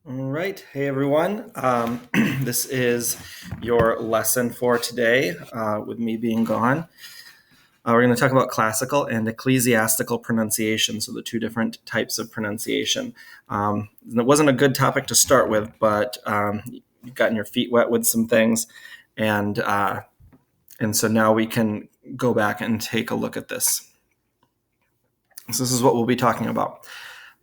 All right. Hey, everyone. This is your lesson for today, with me being gone. We're going to talk about classical and ecclesiastical pronunciation, so the two different types of pronunciation. It wasn't a good topic to start with, but you've gotten your feet wet with some things, and so now we can go back and take a look at this. So this is what we'll be talking about.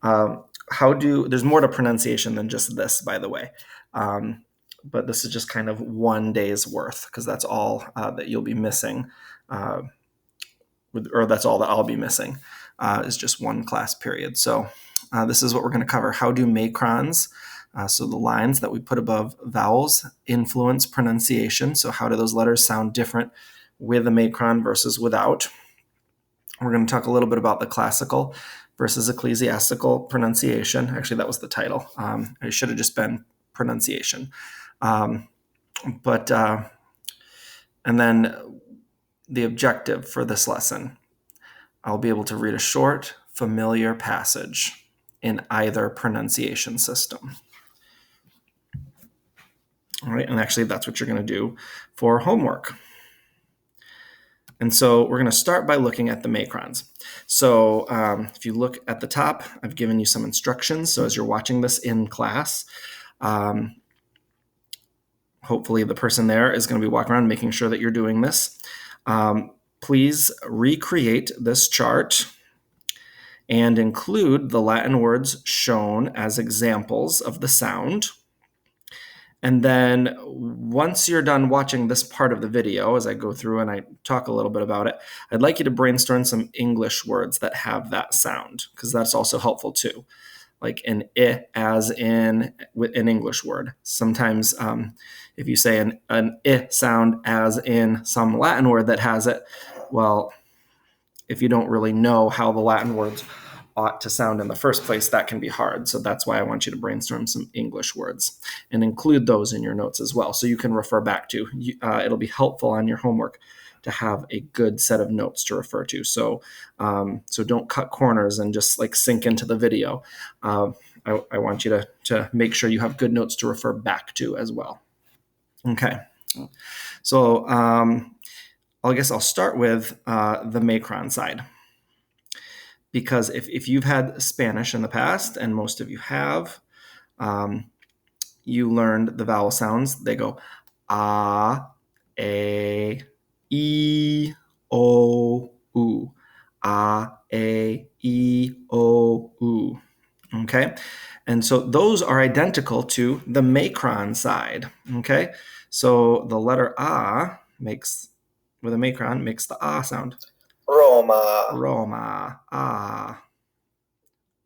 There's more to pronunciation than just this, by the way. But this is just kind of one day's worth because that's all that you'll be missing, or that's all that I'll be missing, is just one class period. So this is what we're going to cover. How do macrons, so the lines that we put above vowels, influence pronunciation? So how do those letters sound different with a macron versus without? We're going to talk a little bit about the classical versus ecclesiastical pronunciation. Actually, that was the title. It should have just been pronunciation. And then the objective for this lesson, I'll be able to read a short, familiar passage in either pronunciation system. All right, and actually that's what you're going to do for homework. And so we're going to start by looking at the macrons. So if you look at the top, I've given you some instructions. So as you're watching this in class, hopefully the person there is going to be walking around making sure that you're doing this. Please recreate this chart and include the Latin words shown as examples of the sound. And then once you're done watching this part of the video, as I go through and I talk a little bit about it, I'd like you to brainstorm some English words that have that sound, because that's also helpful too. Like an I as in an English word. Sometimes if you say an I sound as in some Latin word that has it, well, if you don't really know how the Latin words ought to sound in the first place, that can be hard. So that's why I want you to brainstorm some English words and include those in your notes as well, so you can refer back to. It'll be helpful on your homework to have a good set of notes to refer to. So don't cut corners and just like sink into the video. I want you to make sure you have good notes to refer back to as well. Okay. So I guess I'll start with the macron side. Because if you've had Spanish in the past, and most of you have, you learned the vowel sounds. They go a, e, o, u. A, e, o, u. Okay? And so those are identical to the macron side. Okay? So the letter a with a macron makes the a sound. Roma, ah.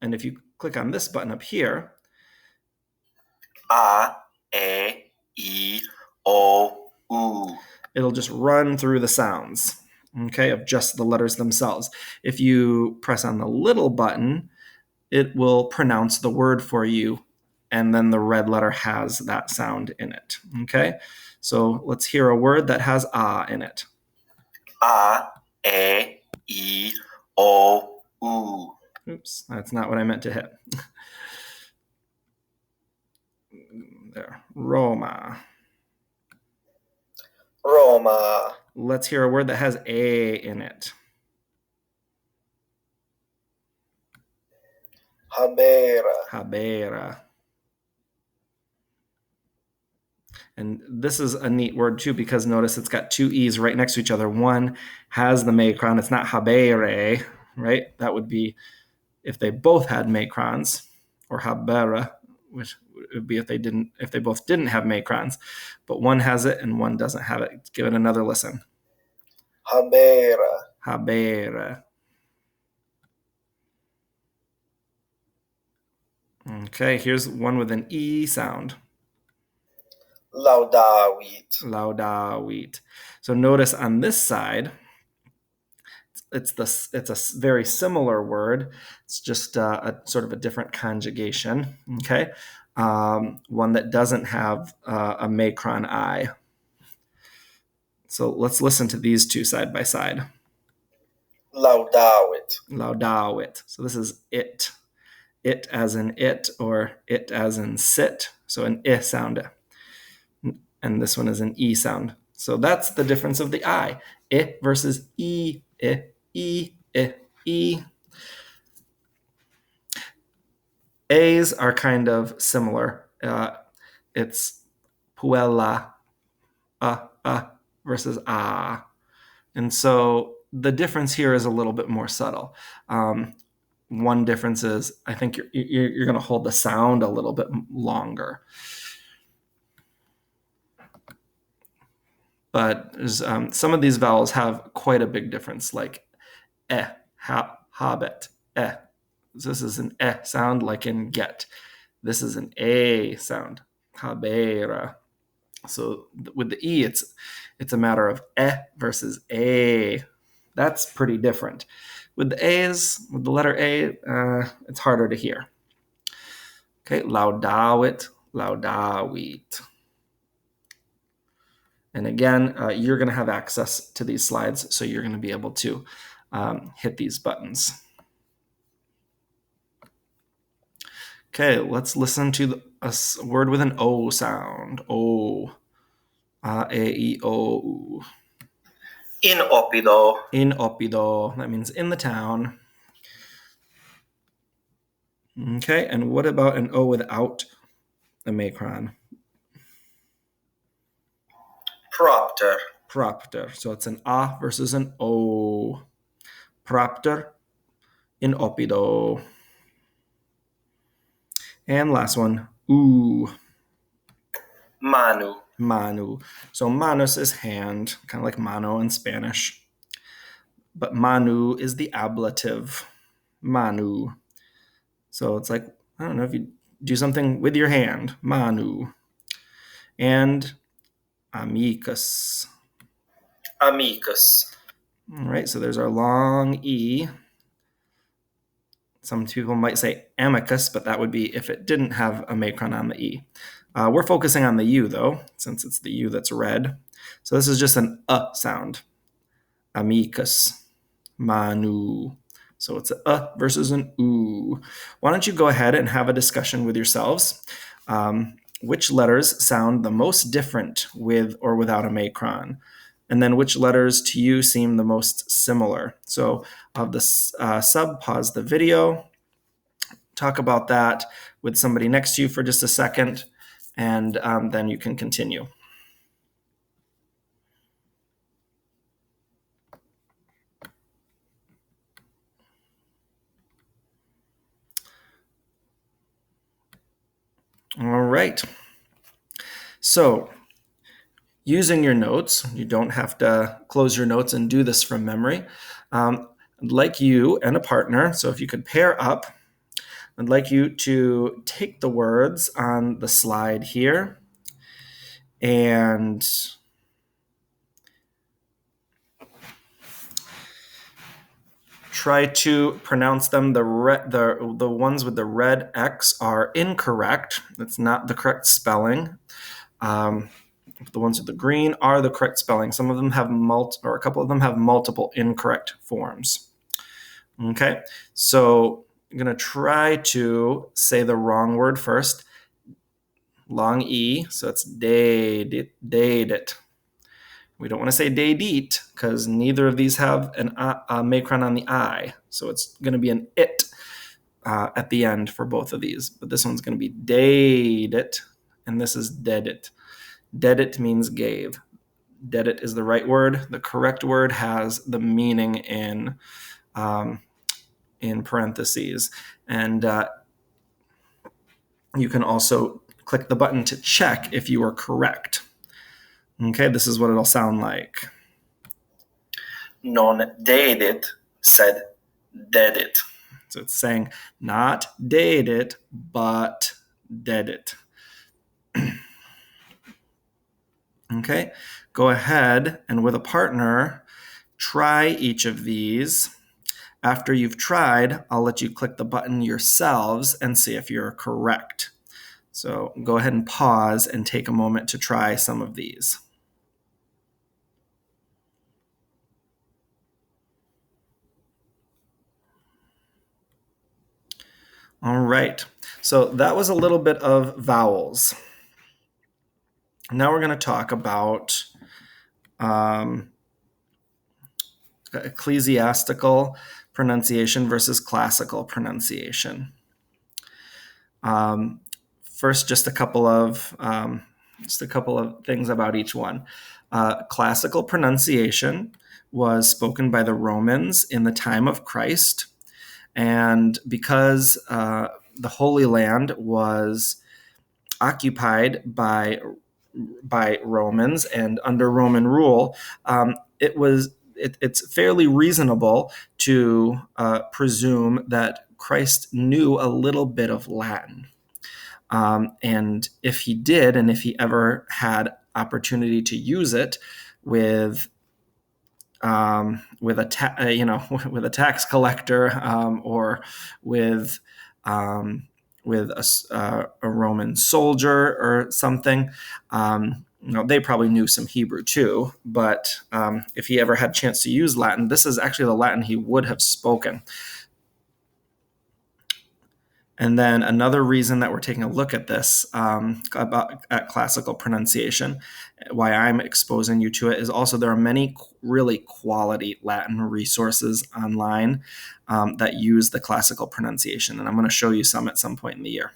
And if you click on this button up here, a, e, o, u, it'll just run through the sounds, okay, of just the letters themselves. If you press on the little button, it will pronounce the word for you, and then the red letter has that sound in it, okay? So let's hear a word that has a in it. A, e, o, u. Oops, that's not what I meant to hit. There, Roma. Let's hear a word that has a in it. Habera. And this is a neat word too, because notice it's got two E's right next to each other. One has the macron. It's not habere, right? That would be if they both had macrons, or habera, which would be if they both didn't have macrons. But one has it and one doesn't have it. Give it another listen. Habera. Okay, here's one with an E sound. Laudavit. So notice on this side, it's a very similar word. It's just a sort of a different conjugation. Okay, one that doesn't have a macron I. So let's listen to these two side by side. Laudavit. So this is it. it as in it, or it as in sit. So an I sound. And this one is an E sound. So that's the difference of the I. I versus E, I, E, I, E. A's are kind of similar. It's puella, versus ah. And so the difference here is a little bit more subtle. One difference is I think you're going to hold the sound a little bit longer. But some of these vowels have quite a big difference, like habet, This is an sound like in get. This is an a sound, habera. So with the e, it's a matter of versus a. That's pretty different. With the a's, with the letter a, it's harder to hear. Okay, laudawit, laudawit. And again, you're going to have access to these slides, so you're going to be able to hit these buttons. Okay, let's listen to a word with an O sound. O. A, E, O. In opido. In opido. That means in the town. Okay, and what about an O without a macron? Propter. Propter. So it's an A versus an O. Propter. In opido. And last one, oo. Manu. Manu. So manus is hand, kind of like mano in Spanish. But manu is the ablative. Manu. So it's like, I don't know, if you do something with your hand, manu. And amicus. Amicus. All right, so there's our long E. Some people might say amicus, but that would be if it didn't have a macron on the E. We're focusing on the U, though, since it's the U that's red. So this is just an sound. Amicus. Manu. So it's a versus an oo. Why don't you go ahead and have a discussion with yourselves? Which letters sound the most different with or without a macron? And then which letters to you seem the most similar? So of the sub, pause the video, talk about that with somebody next to you for just a second, and then you can continue. All right. So using your notes, you don't have to close your notes and do this from memory. I'd like you and a partner, so if you could pair up, I'd like you to take the words on the slide here and try to pronounce them. The ones with the red X are incorrect. That's not the correct spelling. The ones with the green are the correct spelling. Some of them have a couple of them have multiple incorrect forms. Okay, so I'm going to try to say the wrong word first. Long E, so it's date. We don't want to say date because neither of these have a macron on the I. So it's going to be an it at the end for both of these. But this one's going to be date, and this is dedit. Dedit means gave. Dedit is the right word. The correct word has the meaning in parentheses. And you can also click the button to check if you are correct. Okay, this is what it'll sound like. Non dedit, sed dedit. So it's saying not date it, but dead it. Okay, go ahead and with a partner, try each of these. After you've tried, I'll let you click the button yourselves and see if you're correct. So go ahead and pause and take a moment to try some of these. All right. So that was a little bit of vowels. Now we're going to talk about ecclesiastical pronunciation versus classical pronunciation. First, just a couple of things about each one. Classical pronunciation was spoken by the Romans in the time of Christ, and because the Holy Land was occupied by Romans and under Roman rule, it's fairly reasonable to presume that Christ knew a little bit of Latin. And if he did, and if he ever had opportunity to use it with with with a tax collector, or with with a Roman soldier or something. They probably knew some Hebrew too, but if he ever had a chance to use Latin, this is actually the Latin he would have spoken. And then another reason that we're taking a look at this, at classical pronunciation, why I'm exposing you to it, is also there are many really quality Latin resources online that use the classical pronunciation. And I'm going to show you some at some point in the year.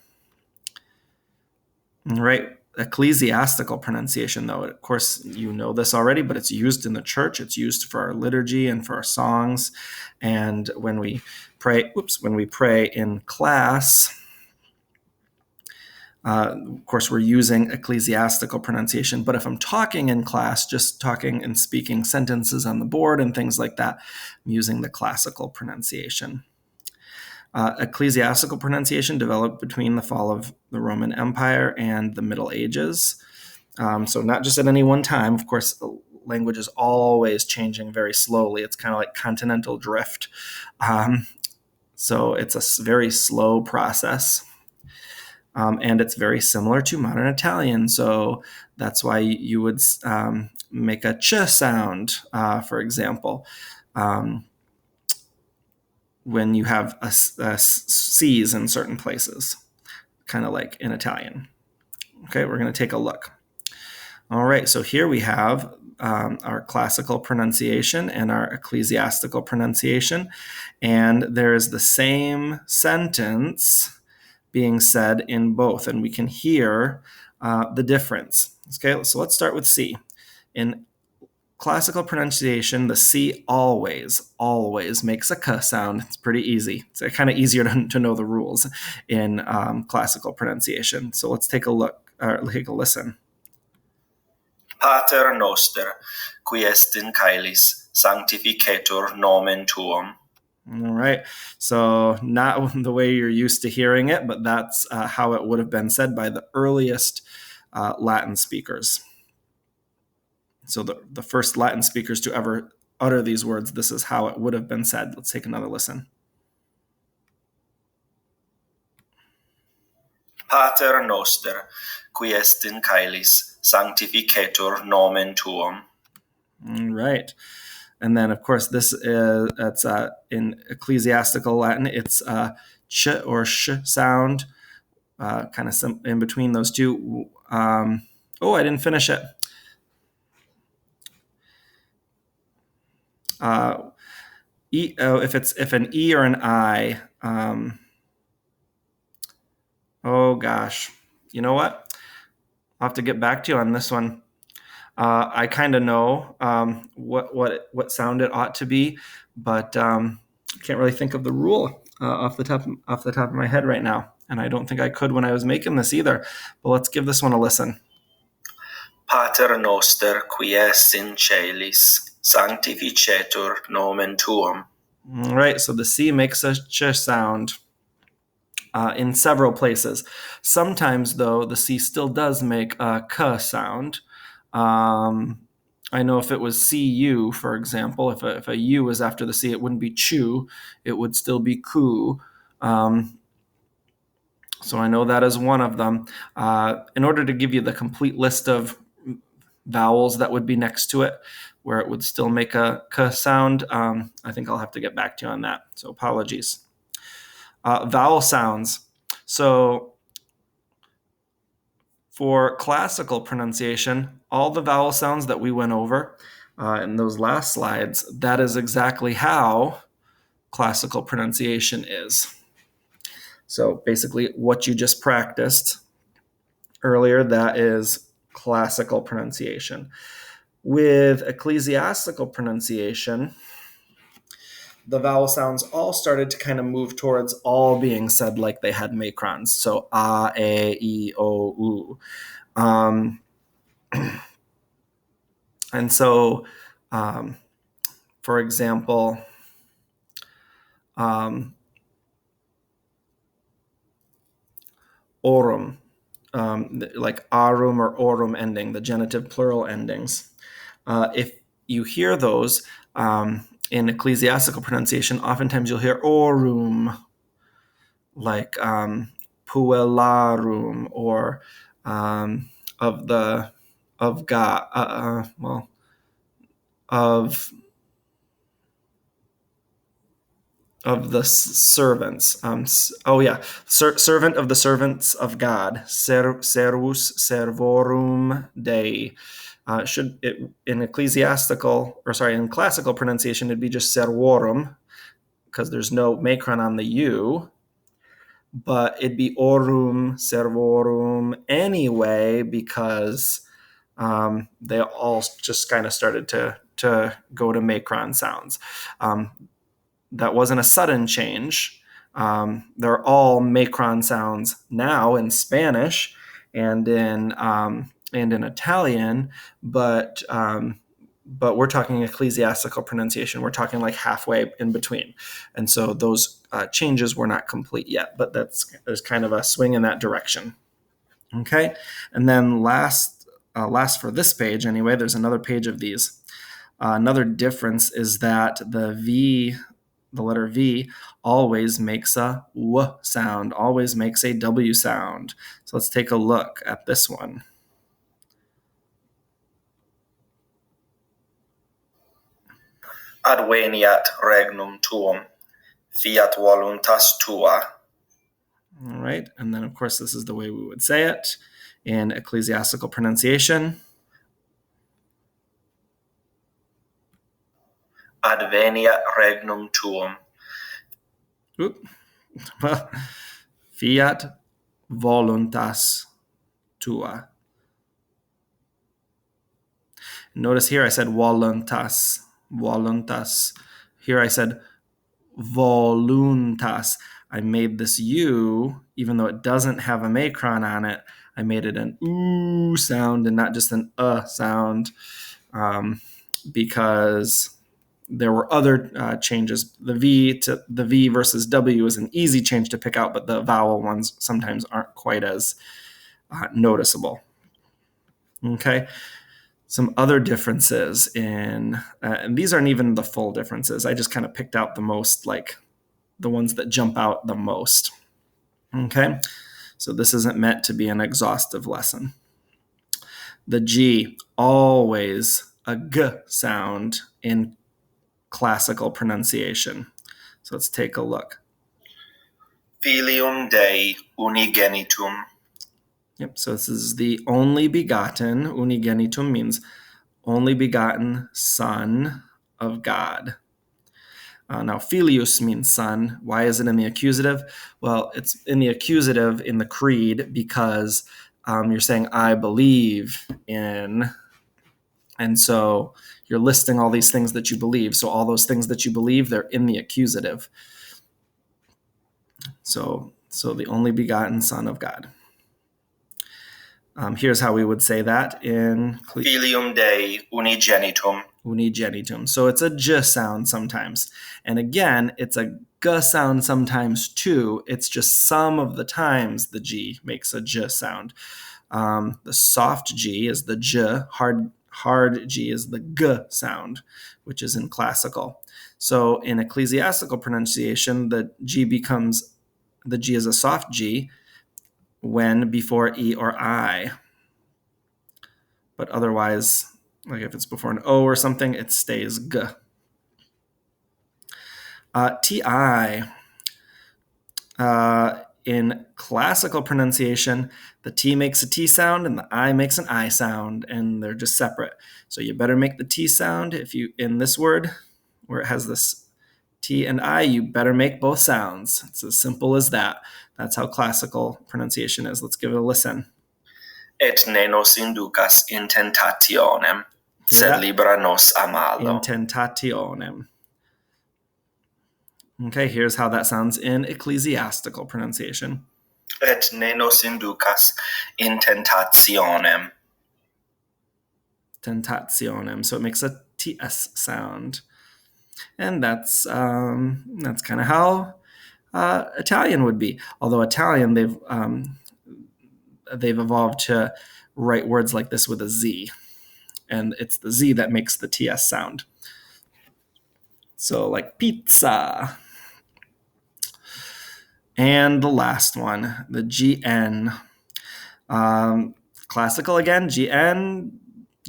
All right. Ecclesiastical pronunciation, though, of course, you know this already, but it's used in the church. It's used for our liturgy and for our songs. And when we pray in class, of course, we're using ecclesiastical pronunciation. But if I'm talking in class, just talking and speaking sentences on the board and things like that, I'm using the classical pronunciation. Ecclesiastical pronunciation developed between the fall of the Roman Empire and the Middle Ages. So not just at any one time. Of course, language is always changing very slowly. It's kind of like continental drift. So it's a very slow process. And it's very similar to modern Italian. So that's why you would make a ch sound, for example. When you have C's in certain places, kind of like in Italian. Okay, we're going to take a look. All right, so here we have our classical pronunciation and our ecclesiastical pronunciation, and there's the same sentence being said in both, and we can hear the difference. Okay, so let's start with C. In classical pronunciation, the C always makes a K sound. It's pretty easy. It's kind of easier to know the rules in classical pronunciation. So let's take a look, or take a listen. Pater noster, qui est in caelis, sanctificetur nomen tuum. All right. So not the way you're used to hearing it, but that's how it would have been said by the earliest Latin speakers. So the first Latin speakers to ever utter these words, this is how it would have been said. Let's take another listen. Pater noster, qui est in caelis, sanctificetur nomen tuum. All right. And then, of course, it's in ecclesiastical Latin, it's ch or sh sound, kind of in between those two. I didn't finish it. If an E or an I, oh gosh, you know what? I'll have to get back to you on this one. I kind of know what sound it ought to be, but I can't really think of the rule off the top of my head right now, and I don't think I could when I was making this either. But let's give this one a listen. Pater noster, qui es in caelis, sanctificetur nomen tuum. All right, so the C makes a ch sound in several places. Sometimes, though, the C still does make a k sound. I know if it was CU, for example, if a U was after the C, it wouldn't be chu, it would still be ku. So I know that is one of them. In order to give you the complete list of vowels that would be next to it, where it would still make a k sound, I think I'll have to get back to you on that. So apologies. Vowel sounds. So for classical pronunciation, all the vowel sounds that we went over in those last slides, that is exactly how classical pronunciation is. So basically, what you just practiced earlier, that is classical pronunciation. With ecclesiastical pronunciation, the vowel sounds all started to kind of move towards all being said like they had macrons. So a, e, o, u. And so, for example, orum, like arum or orum ending, the genitive plural endings. If you hear those in ecclesiastical pronunciation, oftentimes you'll hear orum, like puellarum, or of God, of the servants. Servant of the servants of God. Servus servorum Dei. In classical pronunciation, it'd be just servorum, because there's no macron on the U, but it'd be orum servorum anyway, because they all just kind of started to go to macron sounds. That wasn't a sudden change. They're all macron sounds now in Spanish and in Italian, but we're talking ecclesiastical pronunciation. We're talking like halfway in between, and so those changes were not complete yet. But there's kind of a swing in that direction. Okay, and then last for this page anyway. There's another page of these. Another difference is that the letter V always makes a W sound, always makes a W sound. So let's take a look at this one. Adveniat regnum tuum, fiat voluntas tua. All right, and then of course this is the way we would say it in ecclesiastical pronunciation. Adveniat regnum tuum. Fiat voluntas tua. Notice here I said voluntas. Here I said voluntas. I made this U, even though it doesn't have a macron on it, I made it an oo sound and not just an sound, because there were other changes. The V versus W is an easy change to pick out, but the vowel ones sometimes aren't quite as noticeable. Okay. Some other differences and these aren't even the full differences. I just kind of picked out the most, like the ones that jump out the most. Okay. So this isn't meant to be an exhaustive lesson. The G, always a G sound in classical pronunciation. So let's take a look. Filium Dei unigenitum. Yep, so this is the only begotten. Unigenitum means only begotten Son of God. Now, filius means son. Why is it in the accusative? Well, it's in the accusative in the creed because you're saying, I believe in, and so you're listing all these things that you believe. So all those things that you believe, they're in the accusative. So the only begotten Son of God. Here's how we would say that in Filium Dei unigenitum. Unigenitum. So it's a J sound sometimes. And again, it's a G sound sometimes too. It's just some of the times the G makes a J sound. The soft G is the J, hard G is the G sound, which is in classical. So in ecclesiastical pronunciation, the G is a soft G when before E or I. But otherwise, like if it's before an O or something, it stays G. TI. In classical pronunciation, the T makes a T sound and the I makes an I sound, and they're just separate. So you better make the T sound if you, in this word, where it has this T and I, you better make both sounds. It's as simple as that. That's how classical pronunciation is. Let's give it a listen. Et ne nos inducas in tentationem, sed libera nos a malo. In tentationem. Okay, here's how that sounds in ecclesiastical pronunciation. Et ne nos inducas in tentationem. Tentationem. So it makes a TS sound. And that's kind of how Italian would be. Although Italian, they've evolved to write words like this with a Z, and it's the Z that makes the TS sound. So like pizza. And the last one, the GN. Classical again, GN.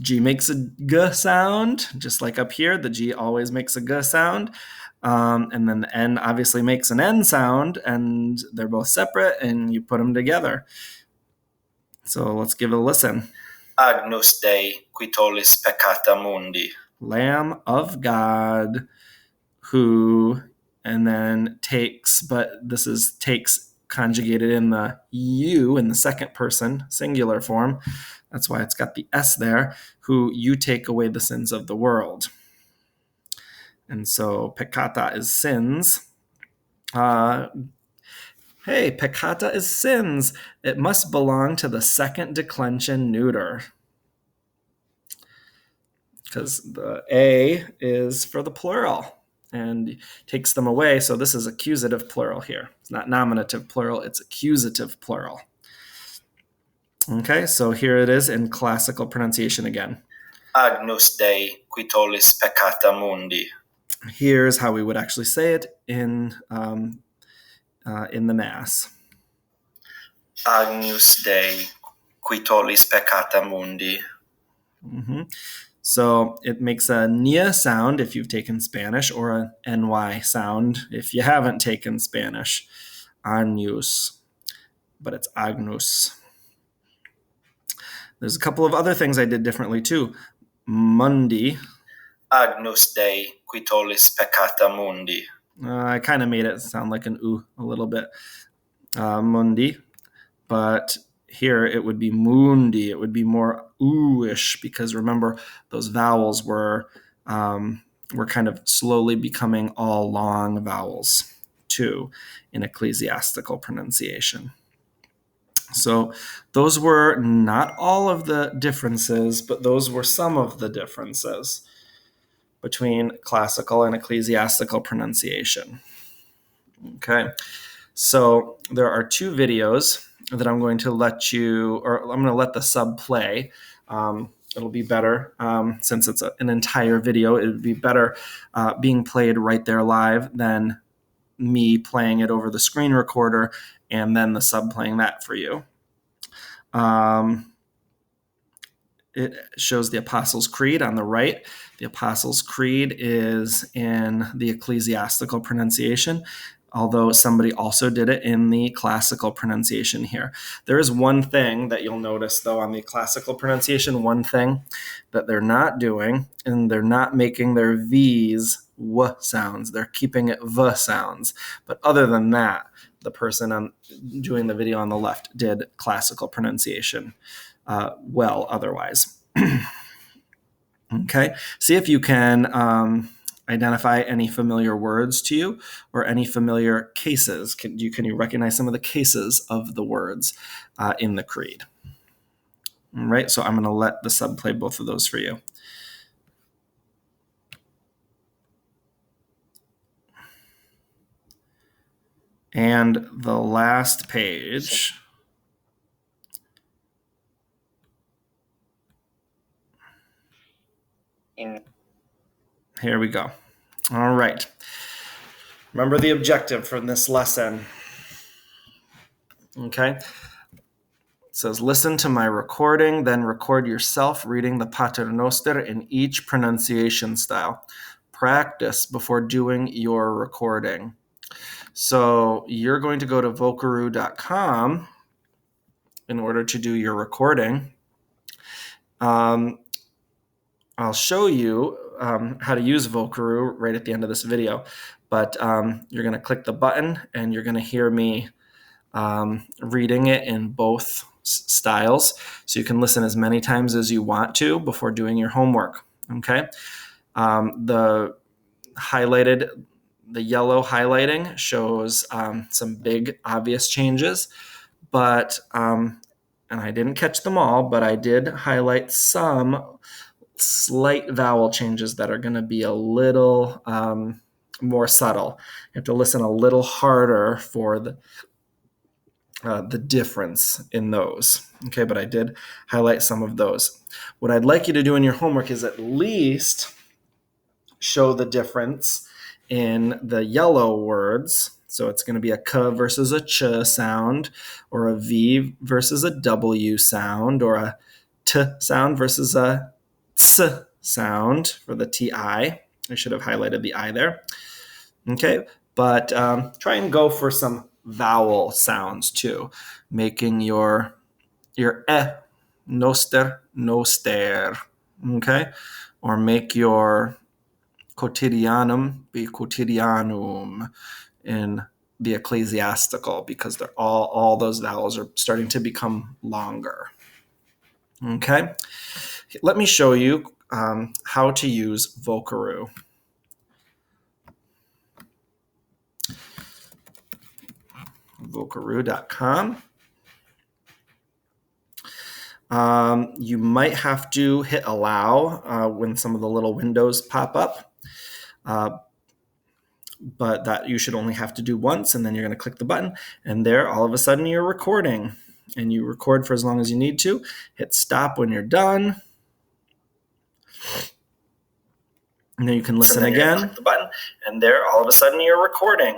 G makes a G sound, just like up here. The G always makes a G sound. And then the N obviously makes an N sound, and they're both separate, and you put them together. So let's give it a listen. Agnus Dei, qui tollis peccata mundi. Lamb of God, who, and then takes, but this is takes conjugated in the you in the second person singular form. That's why it's got the S there, who you take away the sins of the world. And so peccata is sins. Hey, peccata is sins. It must belong to the second declension neuter, because the A is for the plural and takes them away. So this is accusative plural here. It's not nominative plural, it's accusative plural. Okay, so here it is in classical pronunciation again. Agnus Dei, qui tollis peccata mundi. Here's how we would actually say it in the Mass. Agnus Dei, qui tollis peccata mundi. Mm-hmm. So it makes a nia sound if you've taken Spanish, or a ny sound if you haven't taken Spanish. Agnus, but it's agnus. There's a couple of other things I did differently too. Mundi. Agnus Dei, qui tollis peccata mundi. I kind of made it sound like an oo a little bit. Mundi. But here it would be mundi. It would be more ooish, because remember, those vowels were kind of slowly becoming all long vowels too in ecclesiastical pronunciation. So those were not all of the differences, but those were some of the differences between classical and ecclesiastical pronunciation. Okay, so there are two videos that I'm going to let you, or I'm going to let the sub play. It'll be better since it's an entire video. It would be better being played right there live than me playing it over the screen recorder and then the sub playing that for you. It shows the Apostles' Creed on the right. The Apostles' Creed is in the ecclesiastical pronunciation, although somebody also did it in the classical pronunciation here. There is one thing that you'll notice, though, on the classical pronunciation, one thing that they're not doing, and they're not making their V's W sounds. They're keeping it V sounds. But other than that, the person doing the video on the left did classical pronunciation well otherwise. Okay, see if you can identify any familiar words to you or any familiar cases. Can you recognize some of the cases of the words in the creed? All right, so I'm going to let the sub play both of those for you. And the last page. Here we go. All right. Remember the objective from this lesson. Okay. It says, listen to my recording, then record yourself reading the Pater Noster in each pronunciation style. Practice before doing your recording. So you're going to go to vocaroo.com in order to do your recording. I'll show you how to use Vocaroo right at the end of this video, but you're going to click the button and you're going to hear me reading it in both styles, so you can listen as many times as you want to before doing your homework. Okay. The yellow highlighting shows some big obvious changes, but and I didn't catch them all, but I did highlight some slight vowel changes that are going to be a little more subtle. You have to listen a little harder for the difference in those. Okay, but I did highlight some of those. What I'd like you to do in your homework is at least show the difference in the yellow words. So it's going to be a k versus a ch sound, or a v versus a w sound, or a t sound versus a ts sound for the ti. I should have highlighted the I there. Okay, but try and go for some vowel sounds too, making your noster, noster. Okay, or make your quotidianum be quotidianum in the Ecclesiastical, because they're all those vowels are starting to become longer. Okay, let me show you how to use Vocaroo. Vocaroo.com. You might have to hit allow when some of the little windows pop up, but that you should only have to do once, and then you're going to click the button, and there all of a sudden you're recording, and you record for as long as you need to. Hit stop when you're done, and then you can listen again. Click the button, and there all of a sudden you're recording,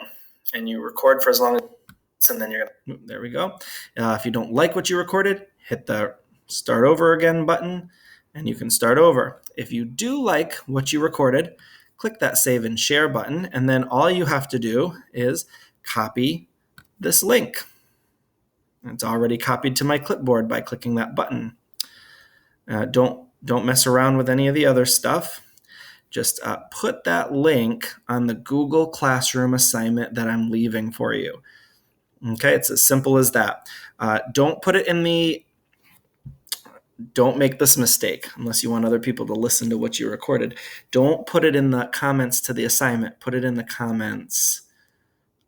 and you record for as long as, and then you're gonna, there we go. If you don't like what you recorded, hit the start over again button, and you can start over. If you do like what you recorded, click that save and share button, and then all you have to do is copy this link. It's already copied to my clipboard by clicking that button. Don't mess around with any of the other stuff. Just put that link on the Google Classroom assignment that I'm leaving for you. Okay, it's as simple as that. Don't make this mistake unless you want other people to listen to what you recorded. Don't put it in the comments to the assignment. Put it in the comments.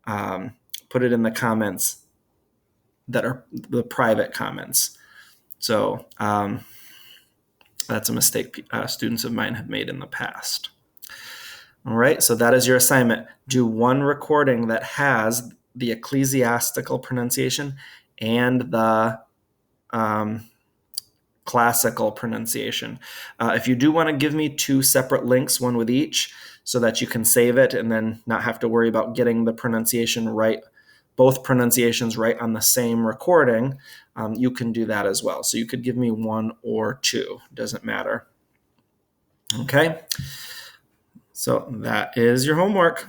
Put it in the comments that are the private comments. So that's a mistake students of mine have made in the past. All right, so that is your assignment. Do one recording that has the ecclesiastical pronunciation and the classical pronunciation. If you do want to give me 2 separate links, one with each, so that you can save it and then not have to worry about getting the pronunciation right, both pronunciations right on the same recording, you can do that as well. So you could give me 1 or 2, doesn't matter. Okay, so that is your homework.